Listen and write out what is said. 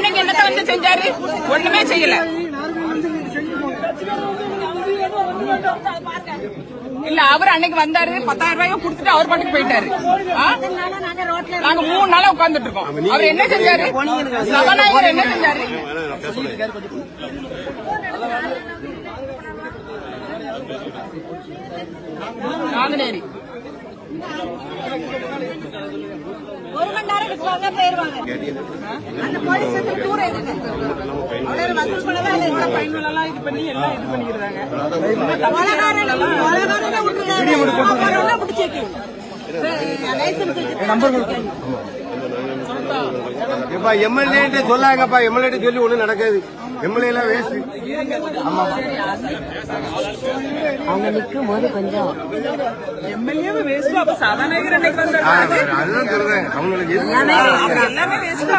அன்னைக்கு என்னத்தை வந்து செஞ்சாரு? ஒண்ணுமே செய்யல. இல்ல அவர் அன்னைக்கு வந்தாரு, 10,000 ரூபாயும் கொடுத்துட்டு அவர் பாட்டுக்கு போயிட்டாரு. நாங்க 3 நாளா உட்கார்ந்துட்டு இருக்கோம். அவர் என்ன செஞ்சாரு? சபாநாயகர் என்ன செஞ்சாரு? நாங்குநேரி 1 மணி நேரம் விட்டுவாங்க போயிருவாங்க. அந்த போலீஸ் ஸ்டேஷன் டூர் எதுக்கு? அவரே வசூல் பண்ணவே இல்ல. இந்த ஃபைனல் எல்லாம் இது பண்ணி எல்லாம் இது பண்ணிக்கிறாங்க. கொலகாரனே விட்டுறாங்க. பிடிச்சிருக்கு. லைசென்ஸ் நம்பர் இப்ப எம்எல்ஏ சொல்லாங்கப்பா. எம்எல்ஏ சொல்லி ஒண்ணும் நடக்காது. எம்எல்ஏ எல்லாம் வேஸ்ட். ஆமா அவங்க நிக்கும் போது கொஞ்சம் எம்எல்ஏ வேஸ்ட். அப்ப சபாநாயகர் அன்னைக்கு வந்தாரு. அதுதான் சொல்றேன் அவங்களுக்கு எல்லாமே வேஸ்ட்.